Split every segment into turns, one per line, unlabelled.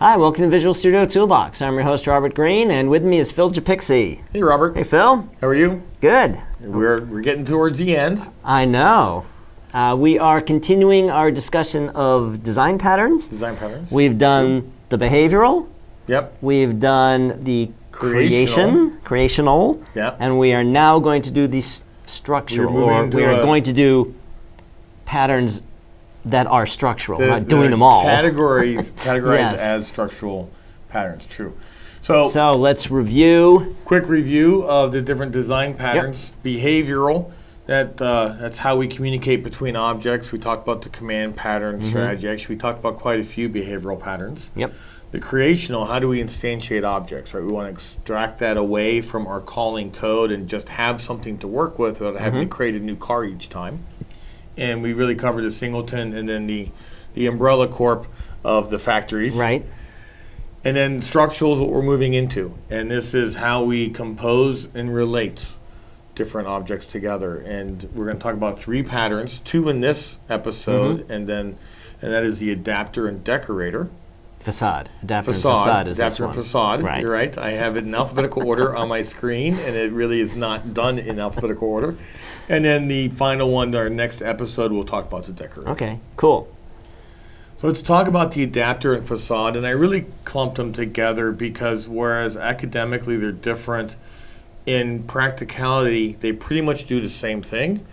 Hi, welcome to Visual Studio Toolbox. I'm your host, Robert Green, and with me is Phil Japikse.
Hey, Robert.
Hey, Phil.
How are you?
Good.
We're getting towards the end.
I know. We are continuing our discussion of design patterns.
Design patterns.
We've done the behavioral.
Yep.
We've done the creational.
Yep.
And we are now going to do the structural. We are going to do patterns that are structural, not doing them all.
Categorized
Yes.
as structural patterns, true. So
let's review.
Quick review of the different design patterns. Yep. Behavioral, that's how we communicate between objects. We talked about the command pattern strategy. Actually, we talked about quite a few behavioral patterns.
Yep.
The creational, how do we instantiate objects, right? We want to extract that away from our calling code and just have something to work with without having to create a new car each time. And we really covered the singleton and then the umbrella corp of the factories.
Right.
And then structural is what we're moving into. And this is how we compose and relate different objects together. And we're going to talk about 3 patterns, 2 in this episode, and that is the adapter and decorator.
Facade. Adapter and façade is this one.
Adapter and façade.
Right.
You're right. I have it in alphabetical order on my screen, and it really is not done in alphabetical order. And then the final one, our next episode, we'll talk about the decorator.
Okay, cool.
So let's talk about the adapter and façade, and I really clumped them together because whereas academically they're different, in practicality they pretty much do the same thing,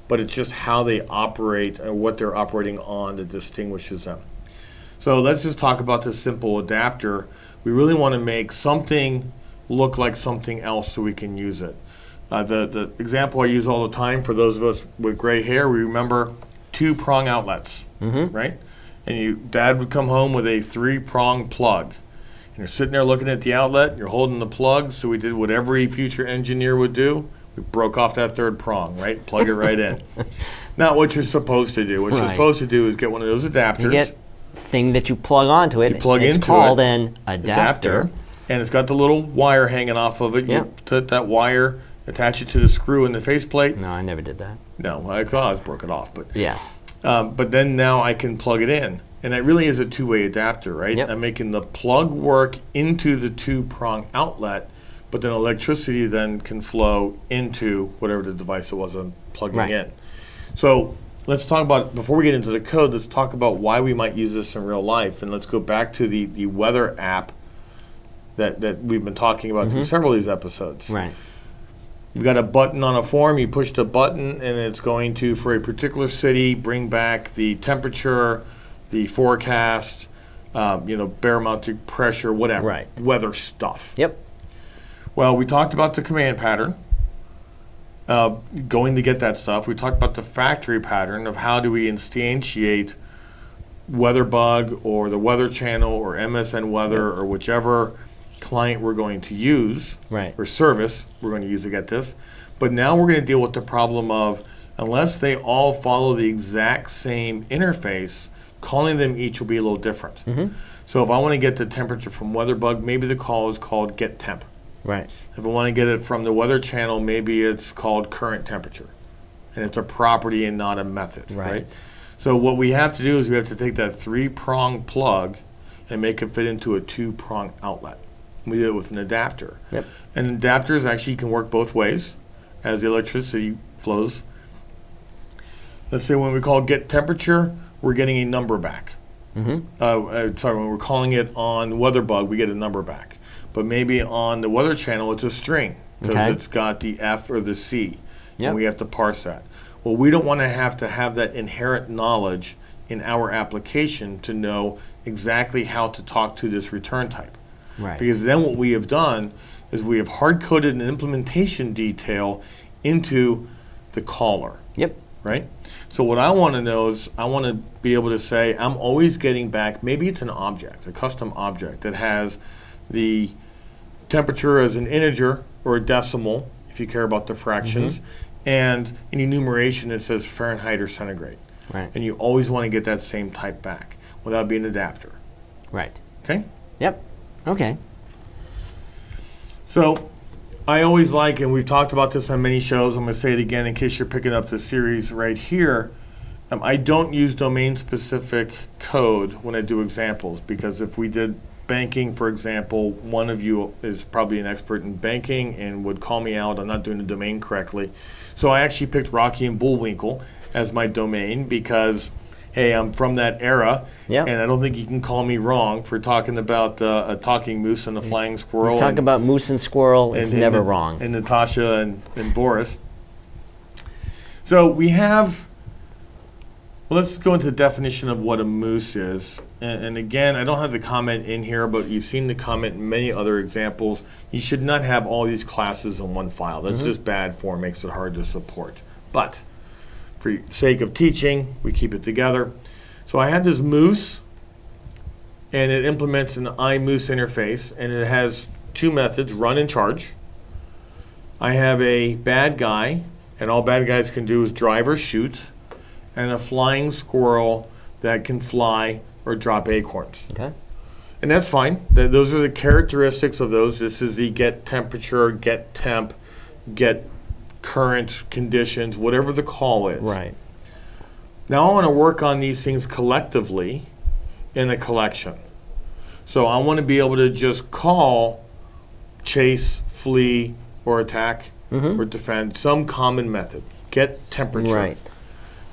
but it's just how they operate and what they're operating on that distinguishes them. So let's just talk about this simple adapter. We really want to make something look like something else so we can use it. The example I use all the time for those of us with gray hair, we remember 2-prong outlets, right? And Dad would come home with a 3-prong plug. And you're sitting there looking at the outlet, you're holding the plug, so we did what every future engineer would do. We broke off that 3rd prong, right? Plug it right in. Not what you're supposed to do. What you're supposed to do is get one of those adapters.
You get thing that you plug onto it.
You plug into it.
It's called an adapter.
And it's got the little wire hanging off of it. You put that wire, attach it to the screw in the faceplate.
No, I never did that.
No, I always broke it off. But
yeah.
But then now I can plug it in. And that really is a 2-way adapter, right?
Yep.
I'm making the plug work into the 2-prong outlet, but then electricity then can flow into whatever the device it was I'm plugging in. So let's talk about, before we get into the code, let's talk about why we might use this in real life. And let's go back to the weather app that we've been talking about through several of these episodes.
Right.
You've got a button on a form, you push the button, and it's going to, for a particular city, bring back the temperature, the forecast, barometric pressure, whatever, weather stuff.
Yep.
Well, we talked about the command pattern, going to get that stuff. We talked about the factory pattern of how do we instantiate WeatherBug or the Weather Channel or MSN Weather or whichever client we're going to use or service we're going to use to get this. But now we're going to deal with the problem of, unless they all follow the exact same interface, calling them each will be a little different. So if I want to get the temperature from WeatherBug, maybe the call is called get temp.
Right.
If I want to get it from the Weather Channel, maybe it's called current temperature. And it's a property and not a method, right? So what we have to do is we have to take that 3-prong plug and make it fit into a 2-prong outlet. We do it with an adapter.
Yep.
And adapters actually can work both ways as the electricity flows. Let's say when we call get temperature, we're getting a number back. When we're calling it on WeatherBug, we get a number back. But maybe on the Weather Channel, it's a string because it's got the F or the C, and we have to parse that. Well, we don't want to have that inherent knowledge in our application to know exactly how to talk to this return type. Because then what we have done is we have hard-coded an implementation detail into the caller. Right? So what I want to know is I want to be able to say I'm always getting back, maybe it's an object, a custom object that has the temperature as an integer or a decimal, if you care about the fractions, and an enumeration that says Fahrenheit or centigrade. And you always want to get that same type back. Well, that would be an adapter. Okay?
Yep. Okay.
So I always like, and we've talked about this on many shows, I'm going to say it again in case you're picking up the series right here, I don't use domain-specific code when I do examples, because if we did banking, for example, one of you is probably an expert in banking and would call me out, I'm not doing the domain correctly. So I actually picked Rocky and Bullwinkle as my domain because, hey, I'm from that era, and I don't think you can call me wrong for talking about a talking moose and a flying squirrel.
You talk about moose and squirrel, it's never wrong.
And Natasha and Boris. So we have, well, let's go into the definition of what a moose is. And again, I don't have the comment in here, but you've seen the comment in many other examples. You should not have all these classes in one file. That's just bad form, makes it hard to support. But for the sake of teaching, we keep it together. So I had this moose, and it implements an iMoose interface, and it has two methods, run and charge. I have a bad guy, and all bad guys can do is drive or shoot, and a flying squirrel that can fly or drop acorns.
Okay.
And that's fine. Those are the characteristics of those. This is the get temperature, get temp, get current conditions, whatever the call is.
Right.
Now I want to work on these things collectively in a collection. So I want to be able to just call chase, flee, or attack, or defend, some common method. Get temperature.
Right.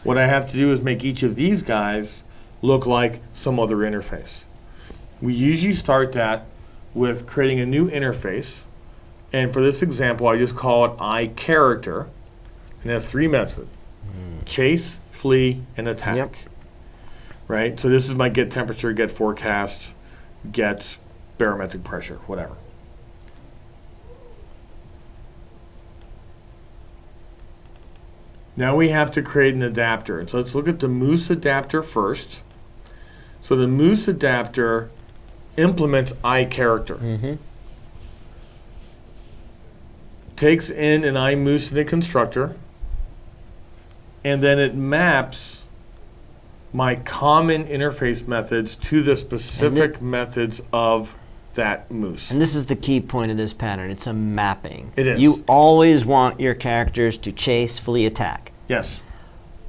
What I have to do is make each of these guys look like some other interface. We usually start that with creating a new interface. And for this example, I just call it iCharacter. And it has three methods. Chase, flee, and attack.
Yep.
Right? So this is my get temperature, get forecast, get barometric pressure, whatever. Now we have to create an adapter. So let's look at the Moose adapter first. So the Moose adapter implements iCharacter. Takes in an iMoose in a constructor, and then it maps my common interface methods to the specific methods of that moose.
And this is the key point of this pattern. It's a mapping.
It is.
You always want your characters to chase, flee, attack.
Yes.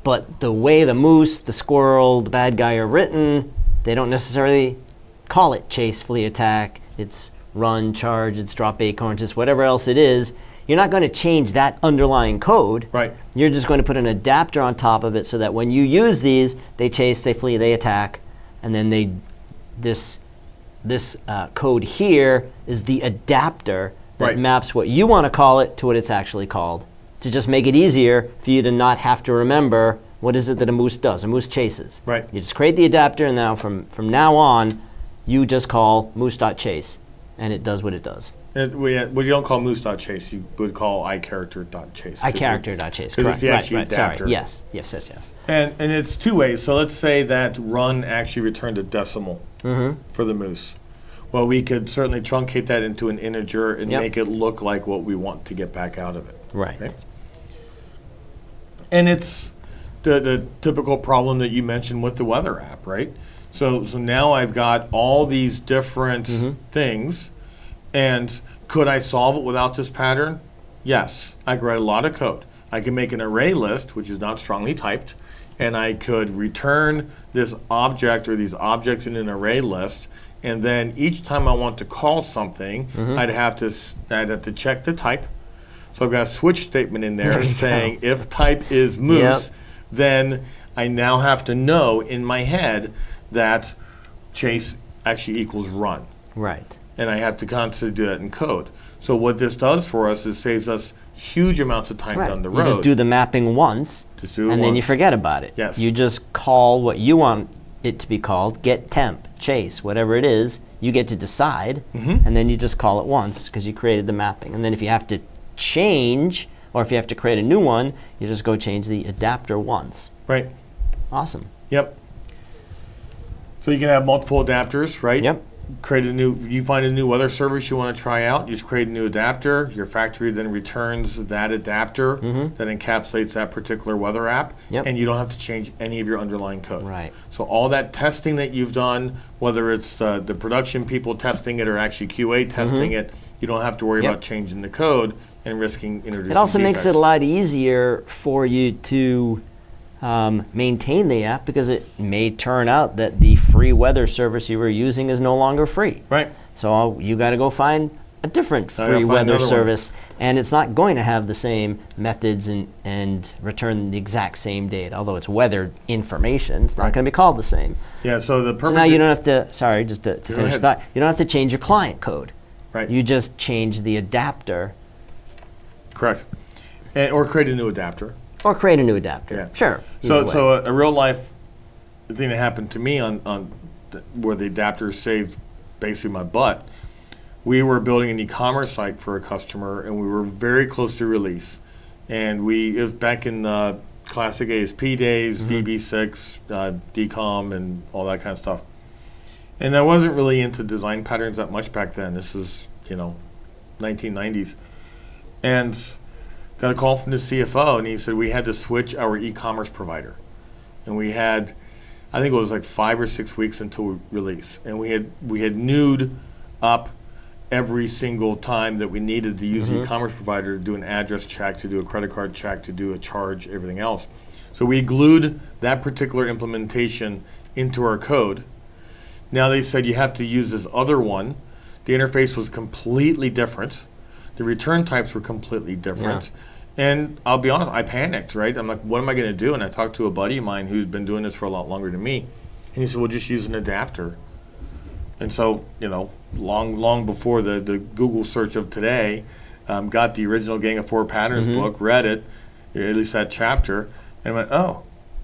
But the way the moose, the squirrel, the bad guy are written, they don't necessarily call it chase, flee, attack. It's run, charge, it's drop acorns, it's whatever else it is. You're not going to change that underlying code.
Right.
You're just going to put an adapter on top of it so that when you use these, they chase, they flee, they attack, and then this code here is the adapter that maps what you want to call it to what it's actually called, to just make it easier for you to not have to remember what is it that a moose does. A moose chases.
Right.
You just create the adapter, and now from now on, you just call moose.chase, and it does what it does.
Well, you don't call moose.chase, you would call iCharacter.chase.
iCharacter.chase,
correct. It's the actual adapter.
Sorry. Yes.
And it's two ways. So let's say that run actually returned a decimal for the moose. Well, we could certainly truncate that into an integer and make it look like what we want to get back out of it.
Right.
Okay? And it's the typical problem that you mentioned with the weather app, right? So now I've got all these different things. And could I solve it without this pattern? Yes. I could write a lot of code. I can make an array list, which is not strongly typed, and I could return this object or these objects in an array list, and then each time I want to call something, I'd have to check the type. So I've got a switch statement in there saying if type is moose, then I now have to know in my head that chase actually equals run.
Right.
And I have to constantly do that in code. So what this does for us is saves us huge amounts of time down the road.
You just do the mapping once, and then you forget about it.
Yes.
You just call what you want it to be called, get temp, chase, whatever it is, you get to decide, and then you just call it once because you created the mapping. And then if you have to change, or if you have to create a new one, you just go change the adapter once.
Right.
Awesome.
Yep. So you can have multiple adapters, right?
Yep.
You find a new weather service you want to try out, you just create a new adapter, your factory then returns that adapter that encapsulates that particular weather app, and you don't have to change any of your underlying code.
Right.
So all that testing that you've done, whether it's the production people testing it or actually QA testing it, you don't have to worry about changing the code and risking introducing
It also makes
defects.
it a lot easier for you to maintain the app because it may turn out that the free weather service you were using is no longer free.
Right.
So you got to go find a different free weather service, and it's not going to have the same methods and return the exact same data. Although it's weather information, it's not going to be called the same.
Yeah. So the perfect.
So now you don't have to. Sorry, just to finish that. You don't have to change your client code.
Right.
You just change the adapter.
Correct. Or create a new adapter.
Or create a new adapter.
Yeah.
Sure.
So a real life thing that happened to me on where the adapter saved basically my butt. We were building an e-commerce site for a customer, and we were very close to release. And it was back in classic ASP days, VB6, DCOM, and all that kind of stuff. And I wasn't really into design patterns that much back then. This is 1990s, and got a call from the CFO, and he said we had to switch our e-commerce provider, and we had, I think it was like 5 or 6 weeks until we release, and we had newed up every single time that we needed to use the e-commerce provider to do an address check, to do a credit card check, to do a charge, everything else. So we glued that particular implementation into our code. Now they said you have to use this other one. The interface was completely different. The return types were completely different. Yeah. And I'll be honest, I panicked, right? I'm like, what am I going to do? And I talked to a buddy of mine who's been doing this for a lot longer than me. And he said, well, just use an adapter. And so, long before the Google search of today, got the original Gang of Four Patterns book, read it, at least that chapter, and went, oh,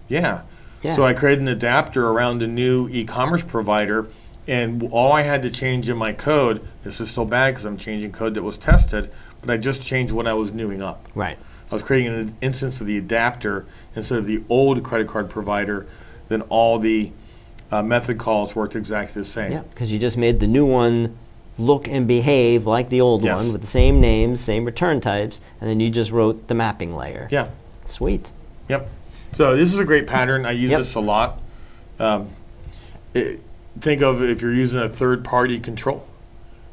yeah. So I created an adapter around a new e-commerce provider, and all I had to change in my code, this is so bad because I'm changing code that was tested, but I just changed what I was newing up.
Right.
I was creating an instance of the adapter instead of the old credit card provider, then all the method calls worked exactly the same.
Yeah, because you just made the new one look and behave like the old one with the same names, same return types, and then you just wrote the mapping layer.
Yeah.
Sweet.
Yep. So this is a great pattern. I use this a lot. Think of if you're using a third-party control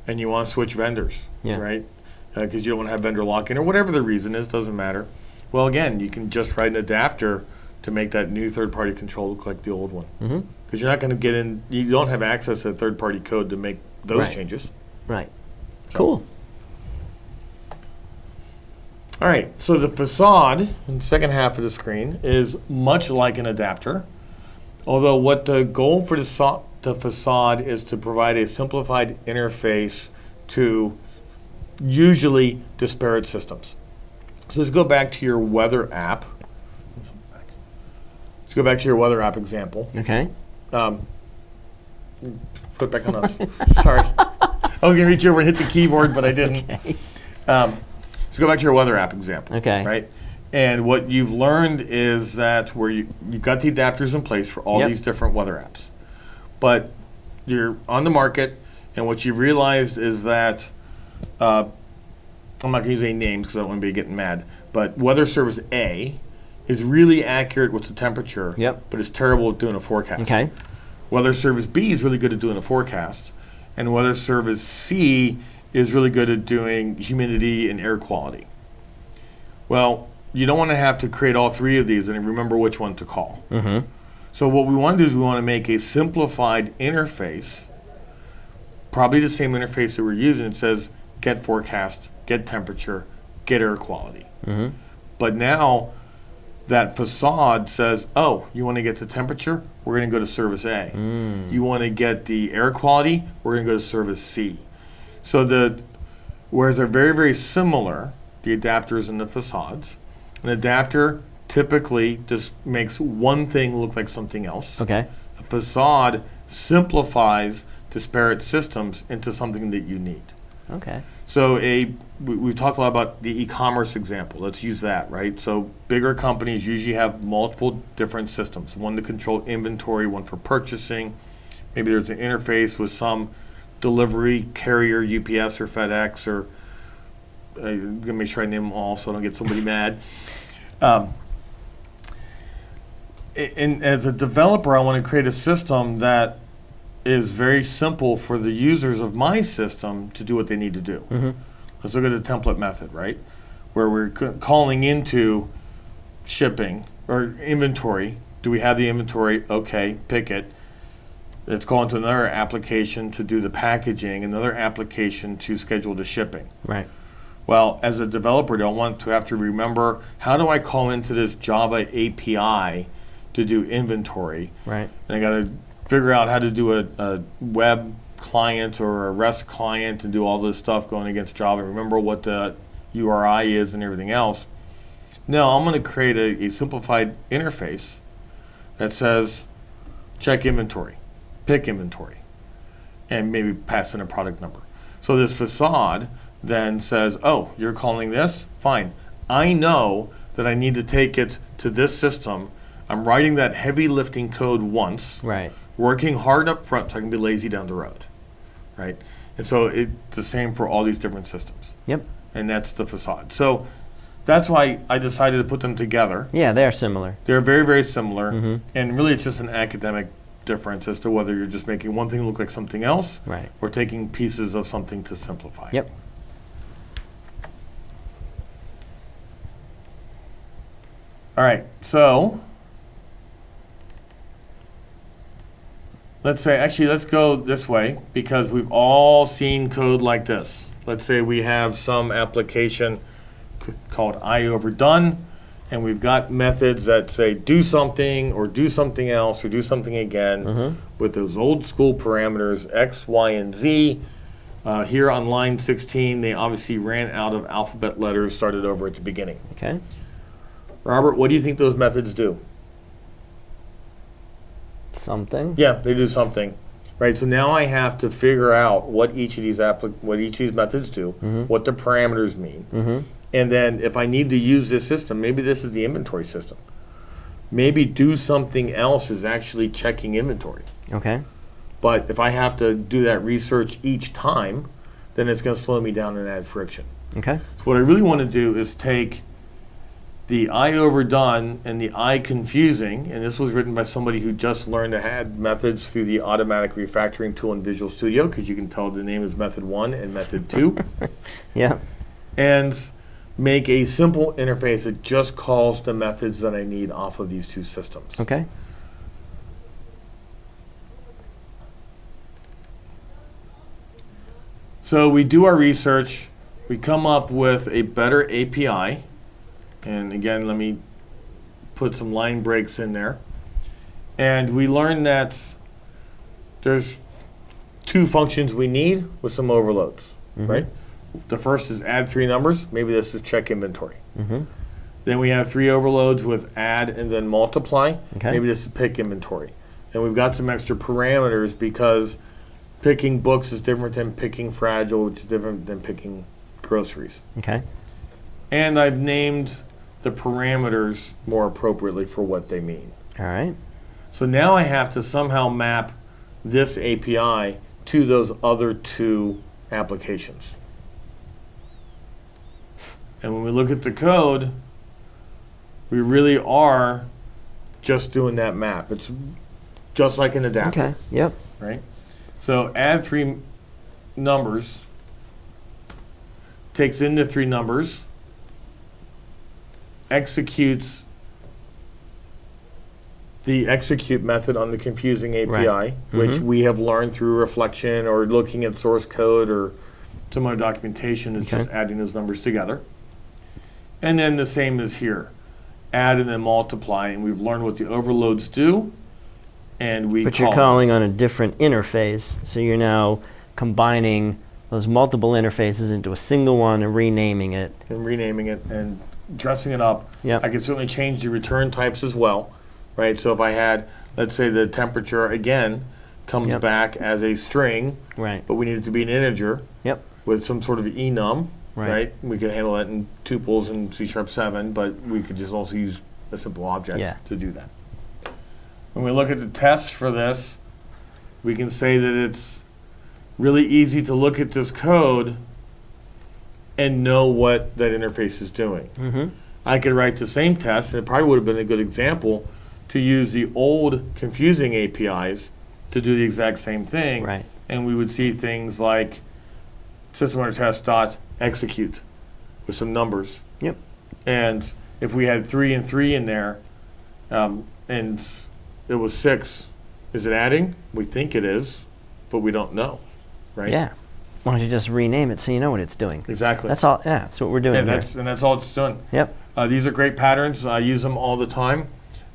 and you want to switch vendors, right? Because you don't want to have vendor lock-in or whatever the reason is, doesn't matter. Well, again, you can just write an adapter to make that new third-party control look like the old one. Because you're not going to get in, you don't have access to third-party code to make those changes.
Right. Cool.
All right, so the facade, in the second half of the screen, is much like an adapter, although what the goal for the facade is to provide a simplified interface to usually disparate systems. So let's go back to your weather app. Let's go back to your weather app example.
Okay.
Put it back on us. Sorry. I was going to reach over and hit the keyboard, but I didn't.
Okay.
Let's go back to your weather app example.
Okay.
Right? And what you've learned is that where you've got the adapters in place for all these different weather apps. But you're on the market, and what you've realized is that, I'm not going to use any names because I don't want anybody getting mad, but weather service A is really accurate with the temperature, but it's terrible at doing a forecast.
Okay.
Weather service B is really good at doing a forecast, and weather service C is really good at doing humidity and air quality. Well, you don't want to have to create all three of these and remember which one to call. So what we want to do is we want to make a simplified interface, probably the same interface that we're using. It says get forecast, get temperature, get air quality. But now that facade says, oh, you want to get the temperature? We're going to go to service A. You want to get the air quality? We're going to go to service C. So whereas they're very, very similar, the adapters and the facades, an adapter typically just makes one thing look like something else.
Okay.
A facade simplifies disparate systems into something that you need.
Okay.
So we've talked a lot about the e-commerce example. Let's use that, right? So bigger companies usually have multiple different systems. One to control inventory, one for purchasing. Maybe there's an interface with some delivery carrier, UPS or FedEx, or I'm going to make sure I name them all so I don't get somebody mad. And as a developer, I want to create a system that is very simple for the users of my system to do what they need to do. Let's look at the template method, right? Where we're calling into shipping or inventory. Do we have the inventory? Okay, pick it. It's going to another application to do the packaging, another application to schedule the shipping.
Right.
Well, as a developer, I don't want to have to remember, how do I call into this Java API to do inventory?
Right.
And I got to figure out how to do a web client or a REST client and do all this stuff going against Java. Remember what the URI is and everything else. No, I'm going to create a simplified interface that says check inventory, pick inventory, and maybe pass in a product number. So this facade then says, oh, you're calling this? Fine. I know that I need to take it to this system. I'm writing that heavy lifting code once,
Right.
working hard up front so I can be lazy down the road, right? And so it's the same for all these different systems.
Yep.
And that's the facade. So that's why I decided to put them together.
Yeah, they're similar.
They're very, very similar.
Mm-hmm.
And really it's just an academic difference as to whether you're just making one thing look like something else,
Right.
or taking pieces of something to simplify.
Yep.
All right, so let's go this way, because we've all seen code like this. Let's say we have some application called I overdone, and we've got methods that say do something or do something else or do something again with those old school parameters X, Y, and Z. Here on line 16, they obviously ran out of alphabet letters, started over at the beginning.
Okay.
Robert, what do you think those methods do?
Something.
Yeah, they do something, right? So now I have to figure out what each of these methods do, what the parameters mean, and then if I need to use this system, maybe this is the inventory system. Maybe do something else is actually checking inventory.
Okay.
But if I have to do that research each time, then it's going to slow me down and add friction.
Okay.
So what I really want to do is take the I overdone and the I confusing, and this was written by somebody who just learned to add methods through the automatic refactoring tool in Visual Studio, because you can tell the name is method 1 and method 2.
Yeah.
And make a simple interface that just calls the methods that I need off of these two systems.
Okay.
So we do our research, we come up with a better API, and again, let me put some line breaks in there. And we learn that there's two functions we need with some overloads, right? The first is add 3 numbers. Maybe this is check inventory. Then we have 3 overloads with add and then multiply.
Okay.
Maybe this is pick inventory. And we've got some extra parameters because picking books is different than picking fragile, which is different than picking groceries.
Okay.
And I've named the parameters more appropriately for what they mean.
All right.
So now I have to somehow map this API to those other 2 applications. And when we look at the code, we really are just doing that map. It's just like an adapter.
Okay. Yep.
Right? So add 3 numbers, takes in the 3 numbers, executes the execute method on the confusing API,
Right.
which we have learned through reflection or looking at source code or some other documentation is just adding those numbers together. And then the same as here. Add and then multiply, and we've learned what the overloads do. And we
But you're calling on a different interface, so you're now combining those multiple interfaces into a single one and renaming it.
And dressing it up.
Yep.
I can certainly change the return types as well, right? So if I had, let's say the temperature again comes back as a string,
Right.
but we need it to be an integer
Yep.
with some sort of enum,
Right.
right? We could handle that in tuples and C#7, but we could just also use a simple object to do that. When we look at the tests for this, we can say that it's really easy to look at this code and know what that interface is doing. I could write the same test, and it probably would have been a good example to use the old confusing APIs to do the exact same thing.
Right.
And we would see things like system_test.execute with some numbers.
Yep.
And if we had 3 and 3 in there, And it was 6. Is it adding? We think it is, but we don't know, right?
Yeah. Why don't you just rename it so you know what it's doing?
Exactly.
That's all. Yeah, that's what we're doing here.
And that's all it's doing.
Yep.
These are great patterns. I use them all the time,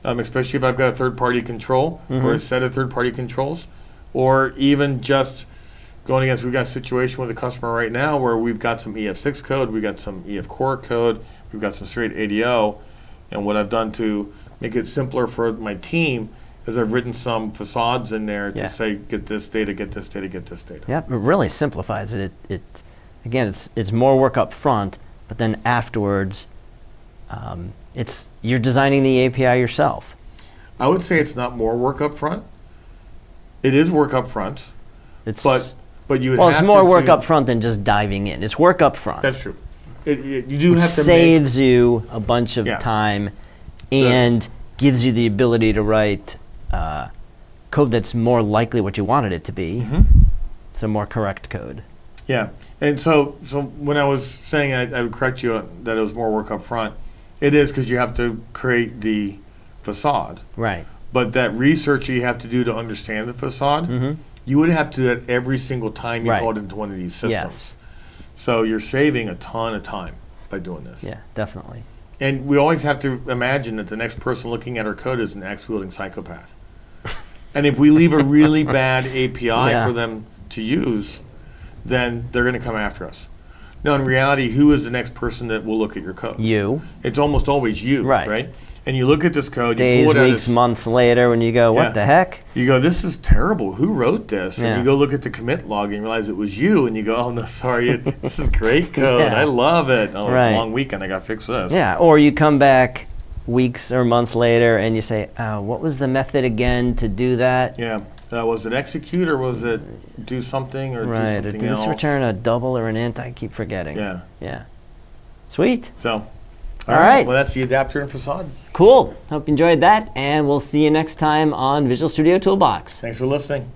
especially if I've got a third-party control or a set of third-party controls, or even just going against. We've got a situation with a customer right now where we've got some EF6 code, we've got some EF core code, we've got some straight ADO, and what I've done to make it simpler for my team is I've written some facades in there to say, get this data, get this data, get this data.
Yep, it really simplifies it. Again, it's more work up front, but then afterwards, you're designing the API yourself.
I would say it's not more work up front. It is work up front, but you would
well,
have
it's more work up front than just diving in. It's work up front.
That's true. You do have to
saves you a bunch of time and gives you the ability to write code that's more likely what you wanted it to be. So more correct code.
Yeah, and so when I was saying I would correct you that it was more work up front, it is because you have to create the facade.
Right.
But that research you have to do to understand the facade, you would have to do that every single time you called into one of these systems.
Yes.
So you're saving a ton of time by doing this.
Yeah, definitely.
And we always have to imagine that the next person looking at our code is an axe-wielding psychopath. And if we leave a really bad API for them to use, then they're going to come after us. Now, in reality, who is the next person that will look at your code?
You.
It's almost always you, right? And you look at this code,
days,
you pull it
weeks, months later, when you go, what the heck?
You go, this is terrible. Who wrote this? And you go look at the commit log and realize it was you, and you go, oh, no, sorry, this is great code. I love it. Oh, long weekend, I got to fix this.
Yeah, or you come back weeks or months later and you say, oh, what was the method again to do that?
Yeah. Was it execute or was it do something or do something else?
Did this return a double or an int? I keep forgetting. Yeah. Sweet.
So,
all right.
Well, that's the adapter and facade.
Cool. Hope you enjoyed that, and we'll see you next time on Visual Studio Toolbox.
Thanks for listening.